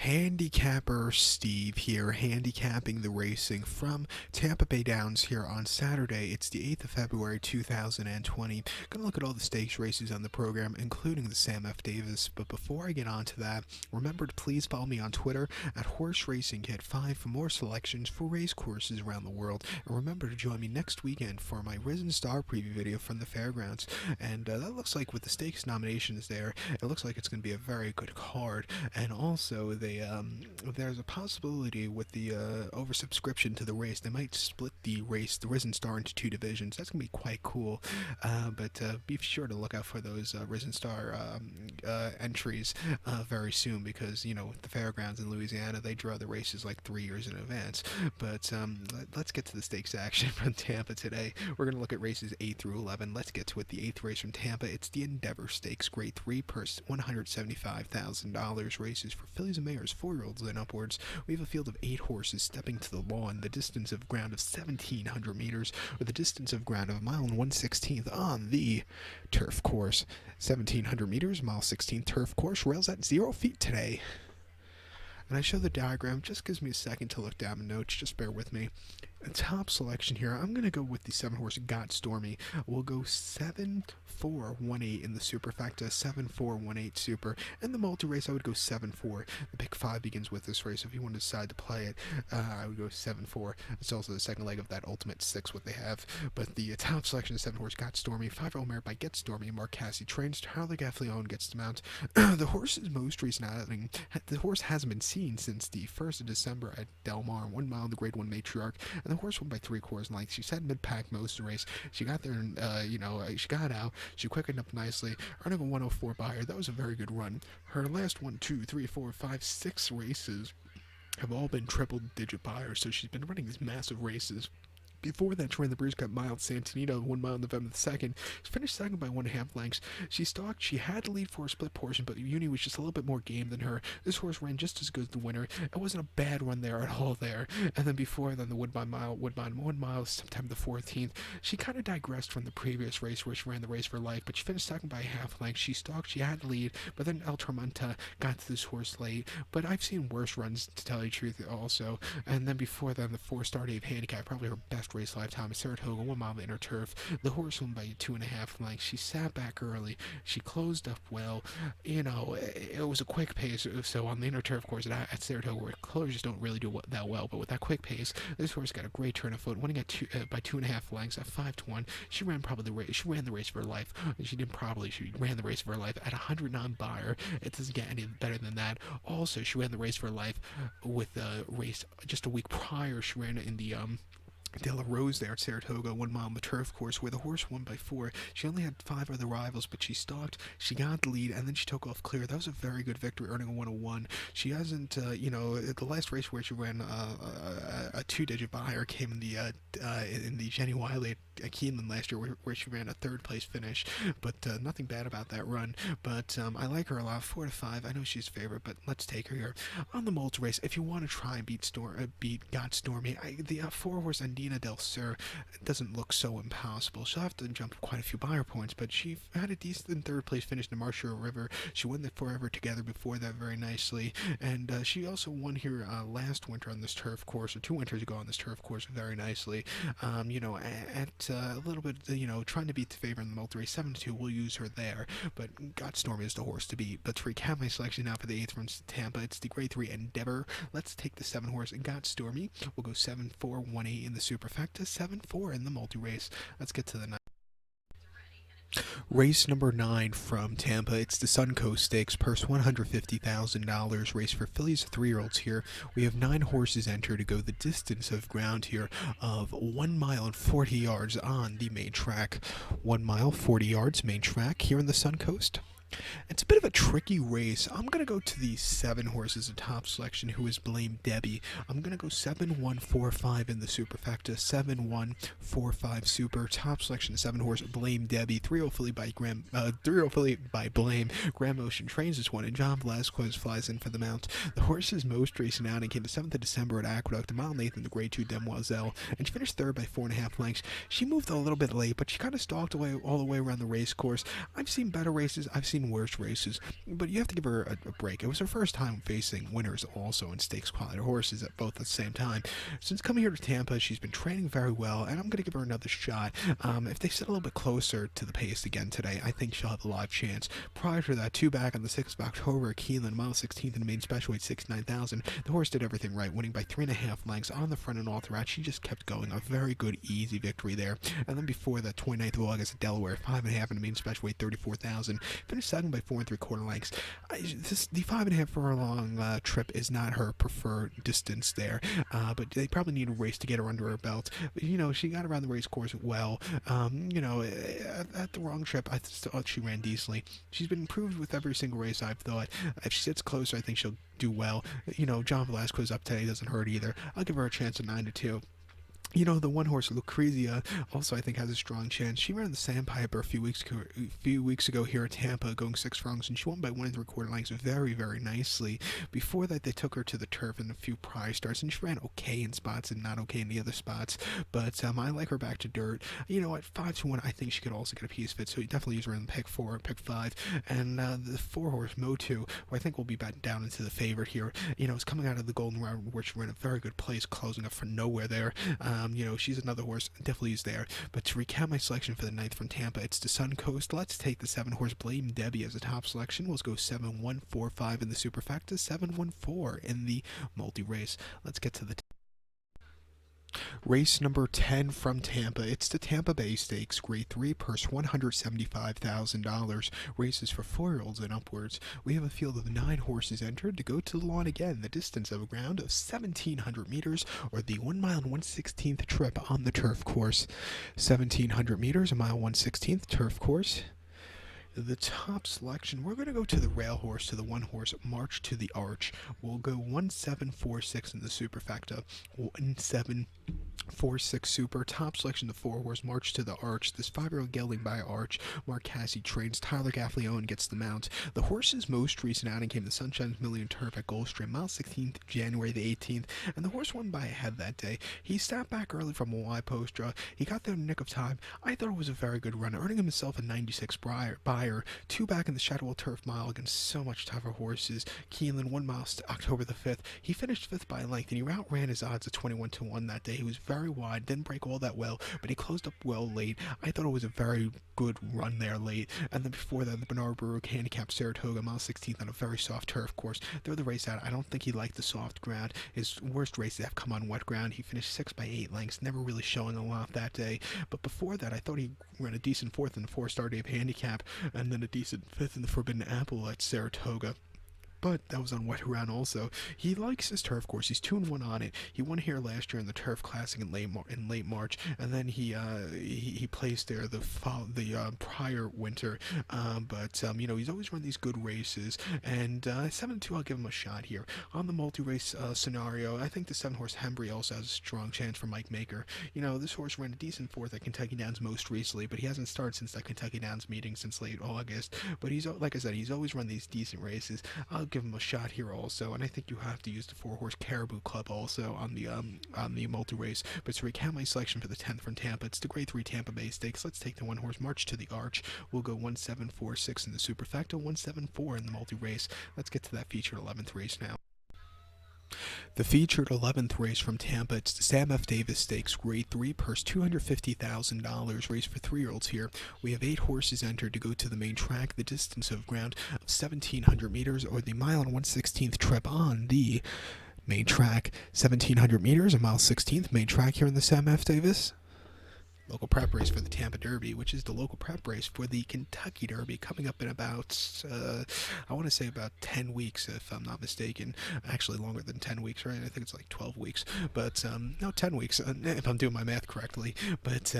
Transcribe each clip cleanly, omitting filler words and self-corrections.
Handicapper Steve here, handicapping the racing from Tampa Bay Downs here on Saturday. It's the 8th of February 2020. Gonna look at all the stakes races on the program, including the Sam F. Davis. But before I get on to that, remember to please follow me on Twitter at Horse Racing Kit 5 for more selections for race courses around the world. And remember to join me next weekend for my Risen Star preview video from the fairgrounds. And that looks like with the stakes nominations there, it looks like it's going to be a very good card. And also, there's a possibility with the oversubscription to the race, they might split the race, the Risen Star, into two divisions. That's going to be quite cool. But be sure to look out for those Risen Star entries very soon, because, you know, the fairgrounds in Louisiana, they draw the races like 3 years in advance. But let's get to the stakes action from Tampa today. We're going to look at races 8 through 11. Let's get to it. The 8th race from Tampa, it's the Endeavour Stakes, Grade 3 purse, $175,000. Races for fillies and mares, 4-year-olds and upwards. We have a field of 8 horses stepping to the lawn, the distance of ground of 1,700 meters, with a distance of ground of 1.116 on the turf course. 1,700 meters, mile 16 turf course, rails at 0 feet today. And I show the diagram, just gives me a second to look down the notes, just bear with me. A top selection here, I'm going to go with the 7-horse Got Stormy. We'll go 7-4-1-8 in the superfecta, 7-4-1-8 super. And the multi-race, I would go 7-4. The pick 5 begins with this race. If you want to decide to play it, I would go 7-4. It's also the second leg of that ultimate 6, what they have. But the top selection is 7-horse Got Stormy, 5-year-old mare by Get Stormy. Mark Cassidy trains. Harley Gaffleone gets the mount. The horse's most recent outing, the horse hasn't been seen since the 1st of December at Del Mar, 1 mile in the Grade 1 Matriarch. And the horse won by 3/4 lengths. She sat mid-pack most of the race. She got there and, she got out. She quickened up nicely, earning a 104 by her. That was a very good run. Her last 1, 2, 3, 4, 5, 6 races have all been triple-digit buyers, so she's been running these massive races. Before that, she ran the Breeze Cup Mile at Santanito, 1 mile on November the 2nd. She finished second by 1.5 lengths. She stalked. She had to lead for a split portion, but Uni was just a little bit more game than her. This horse ran just as good as the winner. It wasn't a bad run there at all there. And then before then, the Woodbine 1 mile, September the 14th. She kind of digressed from the previous race where she ran the race for life, but she finished second by a half length. She stalked. She had to lead, but then El Tormenta got to this horse late. But I've seen worse runs, to tell you the truth, also. And then before then, the 4-star Dave Handicap, probably her best race lifetime, at Saratoga, 1 mile inner turf. The horse won by 2.5 lengths. She sat back early. She closed up well. You know, it was a quick pace. So on the inner turf course at Saratoga, where closers don't really do that well, but with that quick pace, this horse got a great turn of foot, winning by 2.5 lengths at 5-1. She ran the race for her life. She ran the race for her life at 109 buyer. It doesn't get any better than that. Also, she ran the race for her life with the race just a week prior. She ran in the De La Rose there at Saratoga, 1 mile on the turf course, where the horse won by 4. She only had 5 other rivals, but she stalked, she got the lead, and then she took off clear. That was a very good victory, earning a 101. She hasn't, the last race where she ran a 2-digit buyer came in the Jenny Wiley at Keeneland last year, where she ran a 3rd place finish, but nothing bad about that run. But I like her a lot, 4-5. I know she's favorite, but let's take her here. On the multi race, if you want to try and beat Got Stormy, the 4-horse Andina Del Sur doesn't look so impossible. She'll have to jump quite a few buyer points, but she had a decent 3rd place finish in the Marshall River. She won the Forever Together before that very nicely, and she also won here last winter on this turf course, or 2 winters ago on this turf course, very nicely. At a little bit, trying to beat the favorite in the multi-race, 7-2, we'll use her there, but Got Stormy is the horse to beat. But to recap my selection now for the 8th from Tampa, it's the Grade 3 Endeavour. Let's take the 7-horse Got Stormy. We'll go 7-4-1-8 in the superfecta, 7-4 in the multi-race. Let's get to the 9th. Race number 9 from Tampa, it's the Suncoast Stakes, purse $150,000, race for fillies, 3-year-olds here. We have 9 horses enter to go the distance of ground here of 1 mile and 40 yards on the main track. 1 mile, 40 yards, main track here in the Suncoast. It's a bit of a tricky race. I'm going to go to the 7 horses, a top selection, who is Blame Debbie. I'm going to go 7-1-4-5 in the superfecta, 7-1-4-5 super. Top selection, 7 horse, Blame Debbie. 3-0 filly by Blame. Grand Motion trains this one, and John Velasquez flies in for the mount. The horse's most recent outing came the 7th of December at Aqueduct, a mile and 8th in the Grade 2 Demoiselle, and she finished 3rd by 4.5 lengths. She moved a little bit late, but she kind of stalked away all the way around the race course. I've seen better races. I've seen seen worse races, but you have to give her a break. It was her first time facing winners also in stakes quality horses at both at the same time. Since coming here to Tampa, she's been training very well, and I'm going to give her another shot. If they sit a little bit closer to the pace again today, I think she'll have a live chance. Prior to that, 2 back on the 6th of October, Keelan, mile 16th in the main special weight, 69,000. The horse did everything right, winning by 3.5 lengths on the front and all throughout. She just kept going. A very good, easy victory there. And then before that, 29th of August at Delaware, 5.5 in the main special weight, 34,000. Finished second by 4 3/4 lengths. The 5.5 furlong trip is not her preferred distance there, but they probably need a race to get her under her belt. She got around the race course well. At the wrong trip, I thought she ran decently. She's been improved with every single race, I've thought. If she sits closer, I think she'll do well. John Velasquez up today doesn't hurt either. I'll give her a chance at 9-2. The one horse Lucrezia also I think has a strong chance. She ran the Sandpiper a few weeks ago here at Tampa, going 6 furlongs, and she won by 1 3/4 lengths very, very nicely. Before that, they took her to the turf in a few prior starts, and she ran okay in spots and not okay in the other spots. But I like her back to dirt. At 5-1, I think she could also get a piece fit. So you definitely use her in pick 4, pick 5, and the 4-horse Motu, who I think will be back down into the favorite here. It's coming out of the Golden Round, where she ran a very good place, closing up from nowhere there. She's another horse, definitely is there. But to recap my selection for the 9th from Tampa, it's the Suncoast. Let's take the 7-horse Blame Debbie as a top selection. We'll go 7-1-4-5 in the superfecta, 7-1-4 in the multi-race. Let's get to the race number 10 from Tampa. It's the Tampa Bay Stakes, Grade 3, purse $175,000. Races for 4-year-olds and upwards. We have a field of 9 horses entered to go to the lawn again. The distance of a ground of 1,700 meters, or the 1 mile and 1/16th trip on the turf course. 1,700 meters, a mile 1/16th turf course. The top selection, we're going to go to the rail horse, to the 1-horse March to the Arch. We'll go 1-7-4-6 in the superfecta. 1-7-4-6 super. Top selection, the 4-horse March to the Arch. This 5-year-old gelding by Arch. Mark Cassie trains. Tyler Gaffleone gets the mount. The horse's most recent outing came the Sunshine Million Turf at Gulfstream, mile 16th, January the 18th, and the horse won by a head that day. He sat back early from a wide post draw. He got there in the nick of time. I thought it was a very good run, earning himself a 96 buyer. 2 back in the Shadowell Turf mile against so much tougher horses. Keelan, 1 mile October the 5th. He finished 5th by a length, and he outran his odds at 21-1 that day. He was very wide, didn't break all that well, but he closed up well late. I thought it was a very good run there late. And then before that, the Bernard Baruch handicapped Saratoga, mile 16th on a very soft turf course. Throw the race out. I don't think he liked the soft ground. His worst races have come on wet ground. He finished 6th by 8 lengths, never really showing a lot that day. But before that, I thought he ran a decent 4th in the 4-star Dave handicap, and then a decent 5th in the Forbidden Apple at Saratoga. But that was on wet ground also. He likes his turf course. He's 2-1 on it. He won here last year in the Turf Classic in late March, and then he placed there the prior winter. But he's always run these good races, and 7-2, I'll give him a shot here. On the multi-race scenario, I think the 7-horse Hembry also has a strong chance for Mike Maker. This horse ran a decent 4th at Kentucky Downs most recently, but he hasn't started since that Kentucky Downs meeting since late August. But he's, like I said, he's always run these decent races. I'll give him a shot here also, and I think you have to use the 4-horse Caribou Club also on the multi-race. But to recount my selection for the 10th from Tampa, it's the Grade 3 Tampa Bay Stakes. Let's take the 1-horse March to the Arch. We'll go 1-7-4-6 in the superfecta, 1-7-4 in the multi-race. Let's get to that featured 11th race now. The featured 11th race from Tampa, it's the Sam F. Davis Stakes, Grade 3, purse $250,000, race for 3-year-olds here. We have 8 horses entered to go to the main track, the distance of ground of 1,700 meters, or the mile and 1/16th trip on the main track. 1,700 meters, a mile 16th main track here in the Sam F. Davis. Local prep race for the Tampa Derby, which is the local prep race for the Kentucky Derby, coming up in about, I want to say about 10 weeks, if I'm not mistaken. Actually, longer than 10 weeks, right? I think it's like 12 weeks. But, no, 10 weeks, if I'm doing my math correctly. But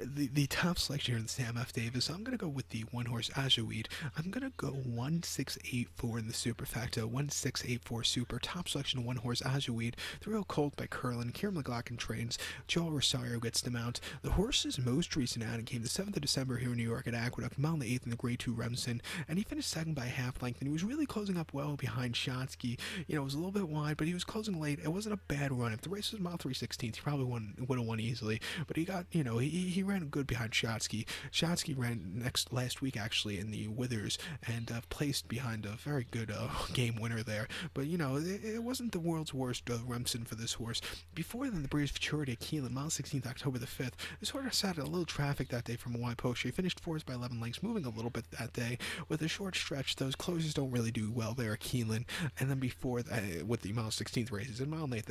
the top selection here in the Sam F. Davis, I'm going to go with the 1-horse Ajoweed. I'm going to go 1-6-8-4 in the superfecta, 1-6-8-4 super. Top selection, 1-horse Ajoweed. 3-year-old colt by Curlin. Kieran McLaughlin trains. Joel Rosario gets the mount. The The horse's most recent outing came the 7th of December here in New York at Aqueduct, mile and the 8th in the Grade 2 Remsen, and he finished second by half length, and he was really closing up well behind Shotsky. It was a little bit wide, but he was closing late. It wasn't a bad run. If the race was mile 3/16, he probably would have won easily, but he got, he ran good behind Shotsky. Shotsky ran last week, actually, in the Withers, and placed behind a very good game winner there, but, it wasn't the world's worst Remsen for this horse. Before then, the Breeders' Futurity at Keeneland, mile 16th, October the 5th. This horse sat at a little traffic that day from a wide post. He finished 4s by 11 lengths, moving a little bit that day. With a short stretch, those closers don't really do well there at Keeneland. And then before that, with the mile 16th races, and mile 8th,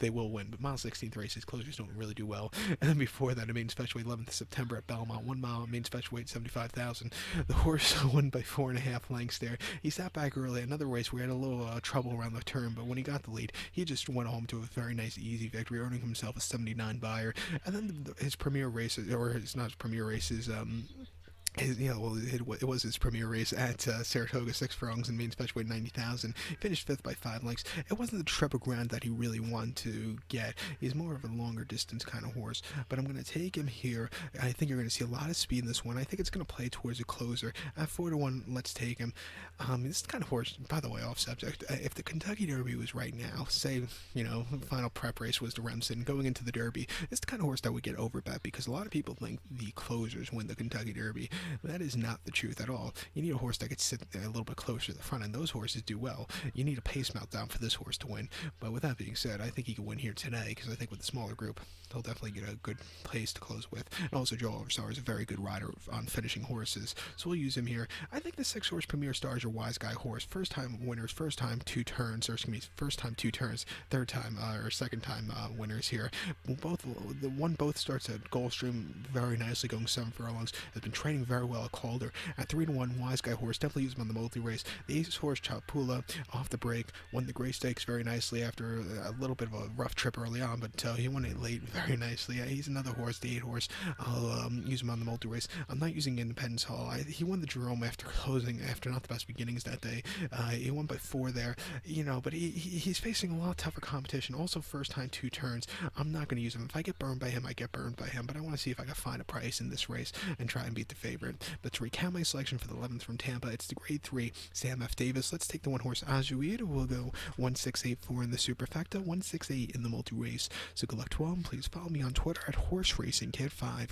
they will win, but mile 16th races, closers don't really do well. And then before that, a main special weight 11th of September at Belmont, 1 mile, main special weight 75,000. The horse won by 4.5 lengths there. He sat back early. Another race where he had a little trouble around the turn, but when he got the lead, he just went home to a very nice, easy victory, earning himself a 79 buyer. And then his premier races, or his not his premier races, it was his premier race at Saratoga, 6 furlongs and main special weight 90,000. He finished 5th by 5 lengths. It wasn't the treble ground that he really wanted to get. He's more of a longer distance kind of horse, but I'm going to take him here. I think you're going to see a lot of speed in this one. I think it's going to play towards a closer. At 4-1, let's take him. This kind of horse, by the way, off subject, if the Kentucky Derby was right now, say, final prep race was the Remsen, going into the Derby, it's the kind of horse that would get overbet, because a lot of people think the closers win the Kentucky Derby. That is not the truth at all. You need a horse that could sit a little bit closer to the front, and those horses do well. You need a pace meltdown for this horse to win. But with that being said, I think he can win here today, because I think with the smaller group, he'll definitely get a good place to close with. And also, Joe Overstar is a very good rider on finishing horses, so we'll use him here. I think the 6-horse Premier Star is your wise guy horse. First time winners, first time 2 turns, third time or second time winners here. Both starts at Gulfstream very nicely, going 7 furlongs. Has been training very well at Calder. At 3-1, wise guy horse, definitely use him on the multi-race. The ace horse Chapula off the break, won the Gray Stakes very nicely after a little bit of a rough trip early on, but he won it late very nicely. He's another horse, the 8 horse. I'll use him on the multi-race. I'm not using Independence Hall. He won the Jerome after not the best beginnings that day. He won by 4 there, but he's facing a lot tougher competition. Also, first time 2 turns. I'm not going to use him. If I get burned by him, I get burned by him, but I want to see if I can find a price in this race and try and beat the favorite. But to recount my selection for the 11th from Tampa, it's the Grade 3 Sam F. Davis. Let's take the 1 horse Azuid. We'll go 1-6-8-4 in the superfecta, 1-6-8 in the multi-race. So good luck to all. Please follow me on Twitter at HorseRacingKid5.